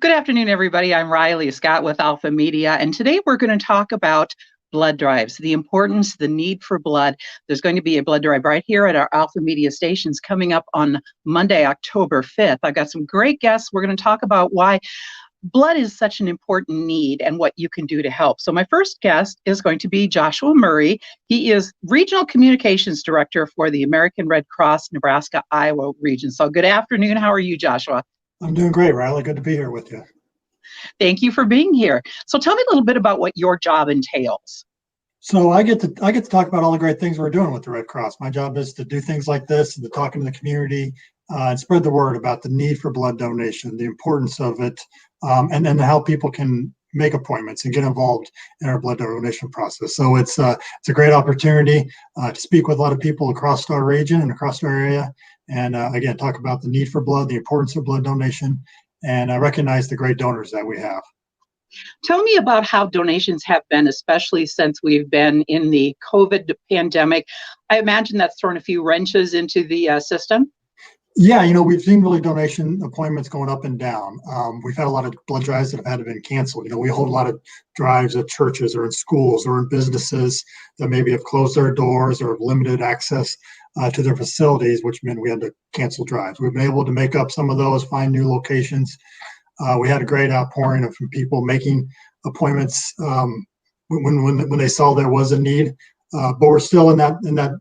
Good afternoon, everybody. I'm Riley Scott with Alpha Media, and today we're going to talk about blood drives, the importance, the need for blood. There's going to be a blood drive right here at our Alpha Media stations coming up on Monday, October 5th. I've got some great guests. We're going to talk about why blood is such an important need and what you can do to help. So my first guest is going to be Joshua Murray. He is Regional Communications Director for the American Red Cross Nebraska, Iowa region. So good afternoon. How are you, Joshua? I'm doing great, Riley. Good to be here with you. Thank you for being here. So tell me a little bit about what your job entails. So I get to talk about all the great things we're doing with the Red Cross. My job is to do things like this and to talk to the community and spread the word about the need for blood donation, the importance of it, and then how people can make appointments and get involved in our blood donation process. So it's a great opportunity to speak with a lot of people across our region and across our area, and again, talk about the need for blood, the importance of blood donation, and recognize the great donors that we have. Tell me about how donations have been, especially since we've been in the COVID pandemic. I imagine that's thrown a few wrenches into the system. Yeah, we've seen really donation appointments going up and down. We've had a lot of blood drives that have had to been canceled. We hold a lot of drives at churches or in schools or in businesses that maybe have closed their doors or have limited access to their facilities, which meant we had to cancel drives. We've been able to make up some of those, find new locations. We had a great outpouring of people making appointments when they saw there was a need. But we're still in that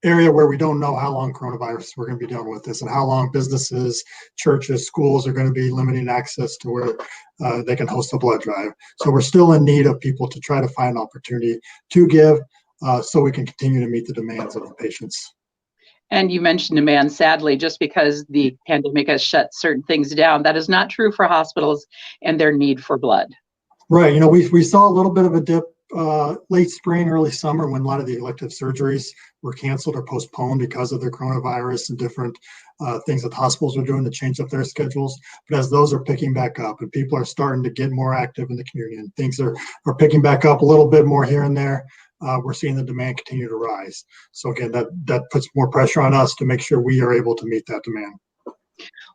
area where we don't know how long coronavirus we're going to be dealing with this and how long businesses, churches, schools are going to be limiting access to where they can host a blood drive. So we're still in need of people to try to find an opportunity to give so we can continue to meet the demands of the patients. And you mentioned demand, sadly, just because the pandemic has shut certain things down, that is not true for hospitals and their need for blood. Right. We saw a little bit of a dip late spring, early summer when a lot of the elective surgeries were canceled or postponed because of the coronavirus and different things that the hospitals are doing to change up their schedules. But as those are picking back up and people are starting to get more active in the community and things are picking back up a little bit more here and there, we're seeing the demand continue to rise. So again, that puts more pressure on us to make sure we are able to meet that demand.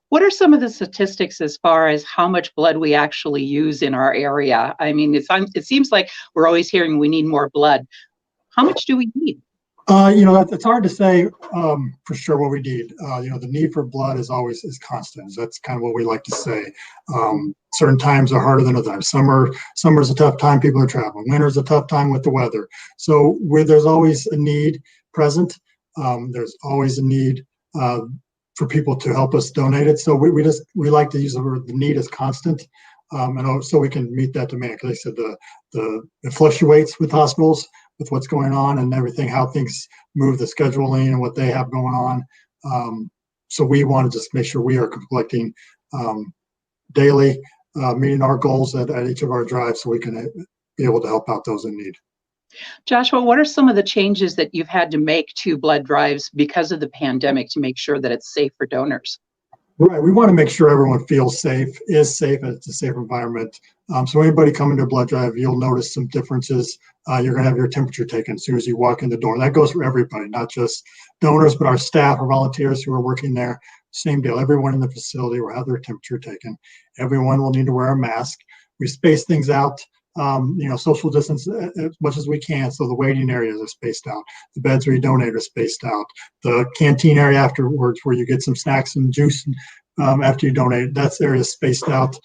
What are some of the statistics as far as how much blood we actually use in our area? I mean, it seems like we're always hearing we need more blood. How much do we need? It's hard to say for sure what we need. The need for blood is constant. That's kind of what we like to say. Certain times are harder than other times. Summer's a tough time. People are traveling. Winter's a tough time with the weather. So there's always a need present. There's always a need for people to help us donate it. So we like to use the word the need is constant, and so we can meet that demand. Because I said it fluctuates with hospitals, with what's going on and everything, how things move, the scheduling and what they have going on. So we want to just make sure we are collecting daily, meeting our goals at each of our drives so we can be able to help out those in need. Joshua, what are some of the changes that you've had to make to blood drives because of the pandemic to make sure that it's safe for donors? Right. We want to make sure everyone feels safe, is safe, and it's a safe environment. So anybody coming to a blood drive, you'll notice some differences. You're going to have your temperature taken as soon as you walk in the door. And that goes for everybody, not just donors, but our staff or volunteers who are working there. Same deal. Everyone in the facility will have their temperature taken. Everyone will need to wear a mask. We space things out. Social distance as much as we can. So the waiting areas are spaced out. The beds where you donate are spaced out. The canteen area afterwards where you get some snacks and juice after you donate, that's area spaced out.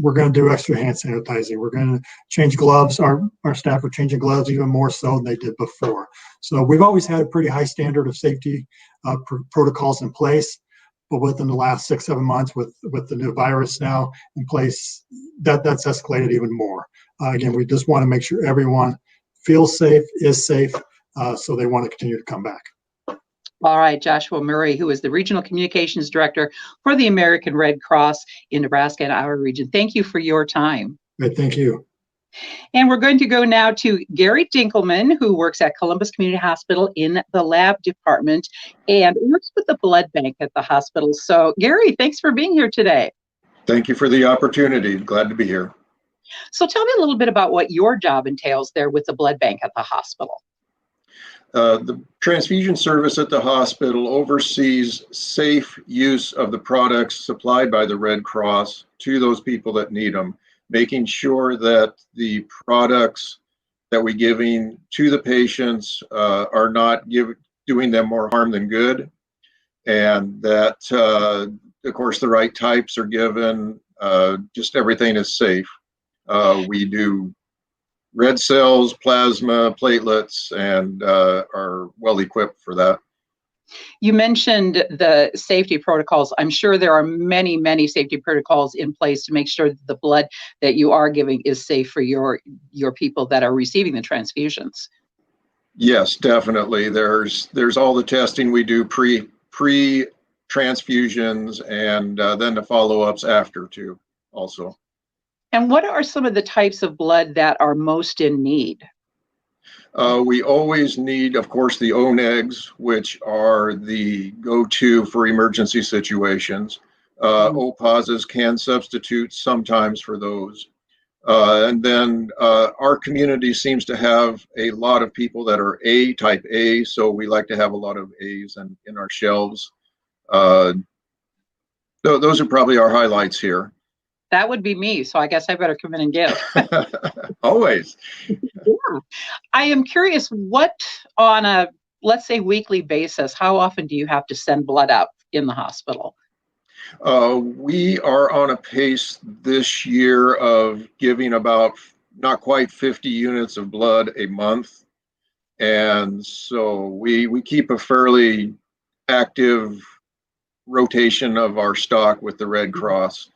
We're going to do extra hand sanitizing. We're going to change gloves. Our staff are changing gloves even more so than they did before. So we've always had a pretty high standard of safety protocols in place. But within the last 6-7 months, with the new virus now in place, that's escalated even more. Again, we just want to make sure everyone feels safe, is safe, so they want to continue to come back. All right, Joshua Murray, who is the Regional Communications Director for the American Red Cross in Nebraska and our region. Thank you for your time. Great, thank you. And we're going to go now to Gary Dinkleman, who works at Columbus Community Hospital in the lab department and works with the blood bank at the hospital. So, Gary, thanks for being here today. Thank you for the opportunity. Glad to be here. So tell me a little bit about what your job entails there with the blood bank at the hospital. The transfusion service at the hospital oversees safe use of the products supplied by the Red Cross to those people that need them, making sure that the products that we're giving to the patients are not doing them more harm than good, and that, of course, the right types are given. Just everything is safe. We do red cells, plasma, platelets, and are well equipped for that. You mentioned the safety protocols. I'm sure there are many, many safety protocols in place to make sure that the blood that you are giving is safe for your people that are receiving the transfusions. Yes, definitely. There's all the testing we do pre transfusions, and then the follow-ups after too also. And what are some of the types of blood that are most in need? We always need, of course, the O negs, which are the go-to for emergency situations. O pauses can substitute sometimes for those. And then our community seems to have a lot of people that are type A, so we like to have a lot of A's in our shelves. Those are probably our highlights here. That would be me, so I guess I better come in and give. Always. Yeah. I am curious, what on a, let's say, weekly basis, how often do you have to send blood out in the hospital? We are on a pace this year of giving about not quite 50 units of blood a month. And so we keep a fairly active rotation of our stock with the Red Cross.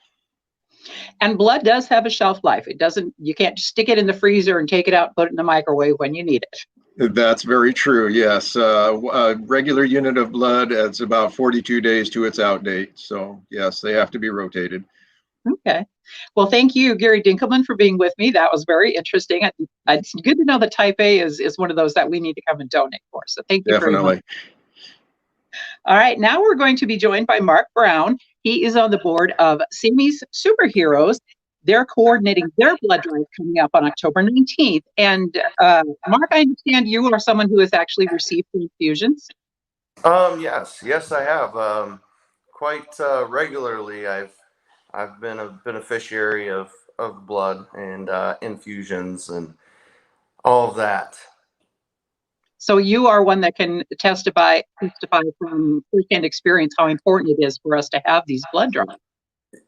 And blood does have a shelf life. It doesn't, you can't just stick it in the freezer and take it out and put it in the microwave when you need it. That's very true. Yes. A regular unit of blood, it's about 42 days to its out date. So yes, they have to be rotated. Okay. Well, thank you, Gary Dinkleman, for being with me. That was very interesting. It's good to know that type A is one of those that we need to come and donate for. So thank you very much. All right, now we're going to be joined by Mark Brown. He is on the board of Sammy's Superheroes. They're coordinating their blood drive coming up on October 19th. And Mark, I understand you are someone who has actually received transfusions. Yes, I have. Quite regularly, I've been a beneficiary of blood and infusions and all of that. So you are one that can testify from firsthand experience how important it is for us to have these blood drives.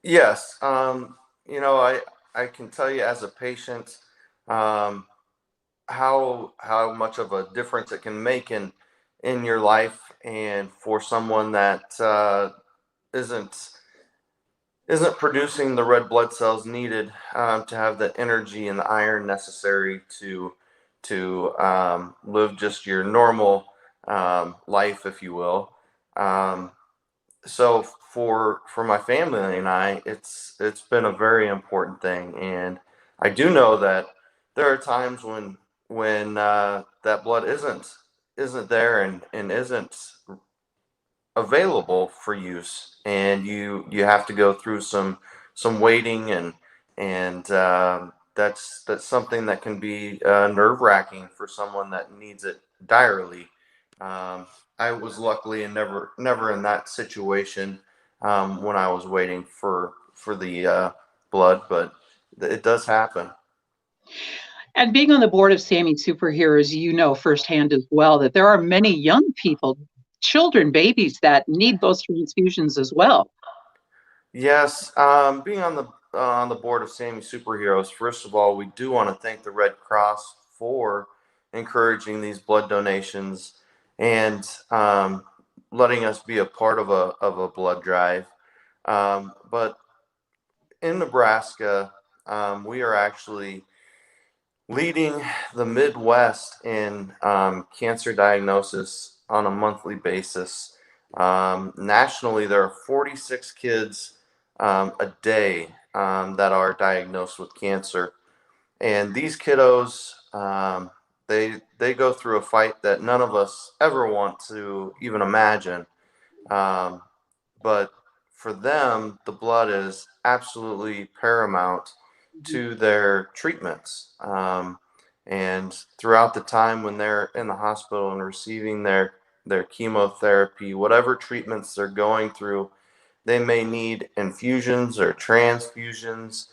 Yes. I can tell you as a patient um, how much of a difference it can make in your life, and for someone that isn't producing the red blood cells needed to have the energy and the iron necessary to live just your normal life, if you will. So for my family and I, it's been a very important thing, and I do know that there are times when that blood isn't there and isn't available for use, and you have to go through some waiting, and that's something that can be nerve-wracking for someone that needs it direly. I was luckily and never in that situation when I was waiting for the blood, but it does happen. And being on the board of Sammy Superheroes, you know firsthand as well that there are many young people, children, babies that need those transfusions as well. Yes, being on the board of Sammy Superheroes, first of all, we do want to thank the Red Cross for encouraging these blood donations and letting us be a part of a blood drive. But in Nebraska, we are actually leading the Midwest in cancer diagnosis on a monthly basis. Nationally, there are 46 kids a day that are diagnosed with cancer, and these kiddos, they go through a fight that none of us ever want to even imagine. But for them, the blood is absolutely paramount to their treatments. And throughout the time when they're in the hospital and receiving their chemotherapy, whatever treatments they're going through, they may need infusions or transfusions.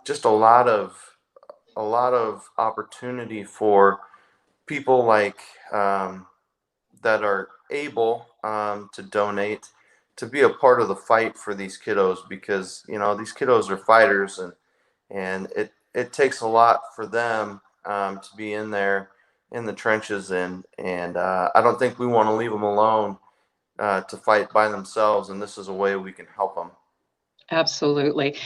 Just a lot of opportunity for people like that are able to donate to be a part of the fight for these kiddos, because these kiddos are fighters, and it takes a lot for them to be in there in the trenches, and I don't think we want to leave them alone to fight by themselves, and this is a way we can help them. Absolutely.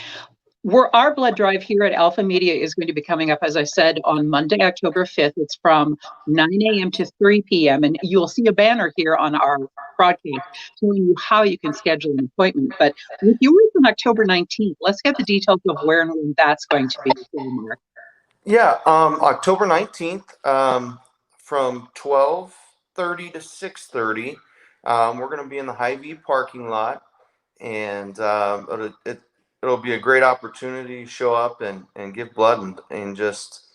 Our blood drive here at Alpha Media is going to be coming up, as I said, on Monday, October 5th. It's from 9 a.m. to 3 p.m. And you'll see a banner here on our broadcast telling you how you can schedule an appointment. But with yours on October 19th, let's get the details of where and when that's going to be. Mark. Yeah, October 19th, from 12:30 to 6:30. We're going to be in the Hy-Vee parking lot, and it'll be a great opportunity to show up and give blood and just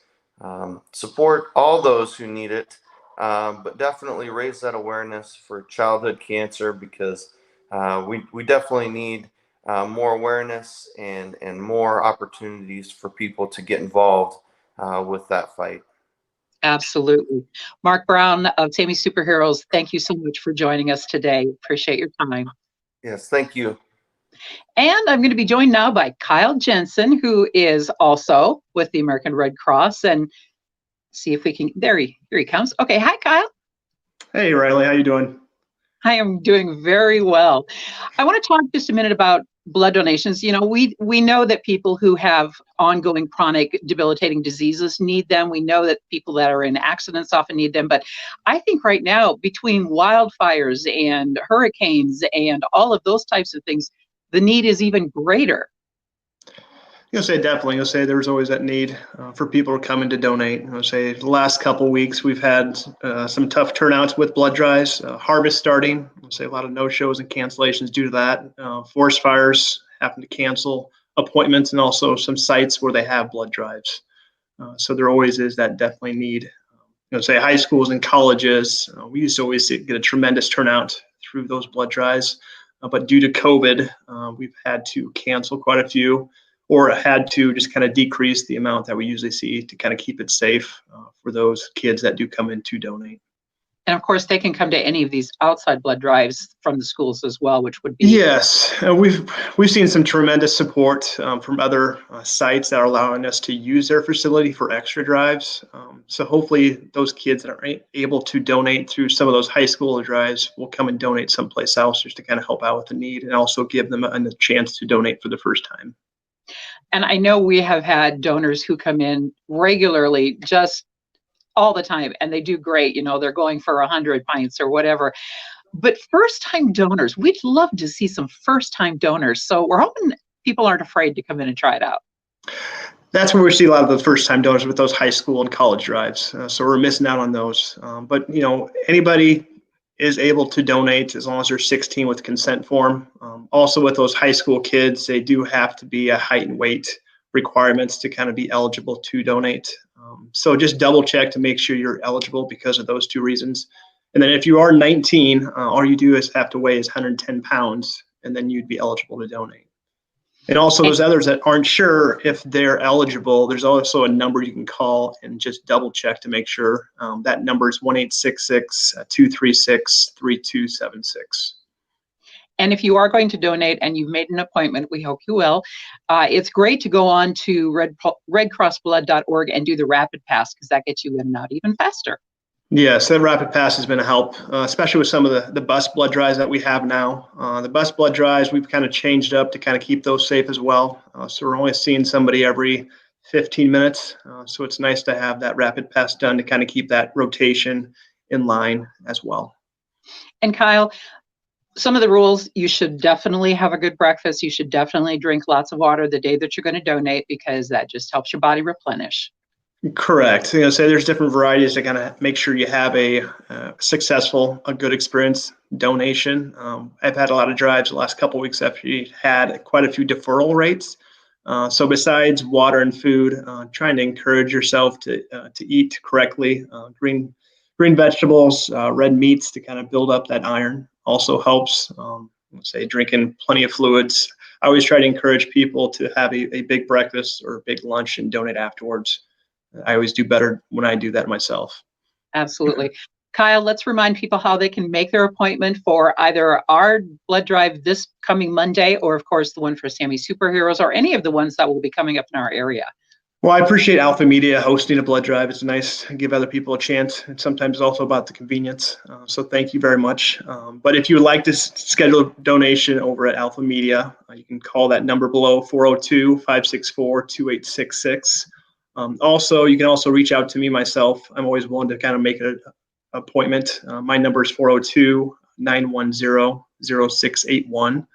support all those who need it, but definitely raise that awareness for childhood cancer, because we definitely need more awareness and more opportunities for people to get involved with that fight. Absolutely. Mark Brown of Sammy Superheroes, thank you so much for joining us today. Appreciate your time. Yes, thank you. And I'm going to be joined now by Kyle Jensen, who is also with the American Red Cross. And see if we can, here he comes. Okay, hi, Kyle. Hey, Riley, how you doing? I am doing very well. I want to talk just a minute about blood donations. We know that people who have ongoing chronic debilitating diseases need them. We know that people that are in accidents often need them. But I think right now, between wildfires and hurricanes and all of those types of things, the need is even greater. You'll say definitely. You'll say there's always that need for people to come in to donate. I'll say the last couple of weeks we've had some tough turnouts with blood drives. Harvest starting. I'll say a lot of no-shows and cancellations due to that. Forest fires having to cancel appointments, and also some sites where they have blood drives. So there always is that definitely need. Say high schools and colleges. We used to always get a tremendous turnout through those blood drives, but due to COVID, we've had to cancel quite a few, or had to just kind of decrease the amount that we usually see to kind of keep it safe for those kids that do come in to donate. And of course, they can come to any of these outside blood drives from the schools as well, which would be. Yes, we've seen some tremendous support from other sites that are allowing us to use their facility for extra drives. So hopefully those kids that are able to donate through some of those high school drives will come and donate someplace else, just to kind of help out with the need, and also give them a chance to donate for the first time. And I know we have had donors who come in regularly, just all the time, and they do great. They're going for 100 pints or whatever. But first-time donors, we'd love to see some first-time donors. So we're hoping people aren't afraid to come in and try it out. That's where we see a lot of the first-time donors with those high school and college drives. So we're missing out on those. But anybody is able to donate as long as they're 16 with consent form. Also with those high school kids, they do have to be a height and weight requirements to kind of be eligible to donate. So just double check to make sure you're eligible because of those two reasons. And then if you are 19, all you do is have to weigh is 110 pounds, and then you'd be eligible to donate. And also those others that aren't sure if they're eligible, there's also a number you can call and just double check to make sure. That number is 1-866-236-3276. And if you are going to donate and you've made an appointment, we hope you will, it's great to go on to redcrossblood.org and do the rapid pass, because that gets you in and out even faster. Yes, that rapid pass has been a help, especially with some of the bus blood drives that we have now. The bus blood drives, we've kind of changed up to kind of keep those safe as well. So we're only seeing somebody every 15 minutes. So it's nice to have that rapid pass done to kind of keep that rotation in line as well. And Kyle, some of the rules: you should definitely have a good breakfast. You should definitely drink lots of water the day that you're going to donate, because that just helps your body replenish. Correct. So there's different varieties to kind of make sure you have a successful, a good experience donation. I've had a lot of drives the last couple of weeks after you had quite a few deferral rates. So besides water and food, trying to encourage yourself to eat correctly, green vegetables, red meats to kind of build up that iron also helps. Say drinking plenty of fluids. I always try to encourage people to have a big breakfast or a big lunch and donate afterwards. I always do better when I do that myself. Absolutely. Kyle, let's remind people how they can make their appointment for either our blood drive this coming Monday, or of course the one for Sammy Superheroes, or any of the ones that will be coming up in our area. Well, I appreciate Alpha Media hosting a blood drive. It's nice to give other people a chance, and sometimes it's also about the convenience. So thank you very much. But if you would like to schedule a donation over at Alpha Media, you can call that number below, 402-564-2866. Also, you can also reach out to me myself. I'm always willing to kind of make an appointment. My number is 402-910-0681.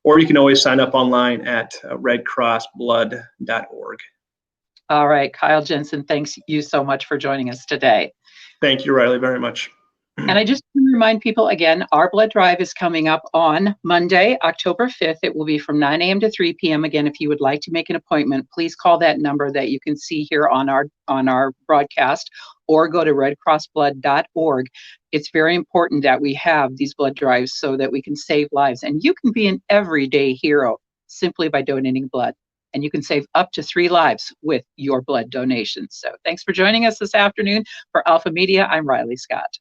Or you can always sign up online at redcrossblood.org. All right, Kyle Jensen, thanks you so much for joining us today. Thank you, Riley, very much. And I just want to remind people again, our blood drive is coming up on Monday, October 5th. It will be from 9 a.m. to 3 p.m. Again, if you would like to make an appointment, please call that number that you can see here on our broadcast, or go to redcrossblood.org. It's very important that we have these blood drives so that we can save lives. And you can be an everyday hero simply by donating blood. And you can save up to 3 lives with your blood donations. So thanks for joining us this afternoon. For Alpha Media, I'm Riley Scott.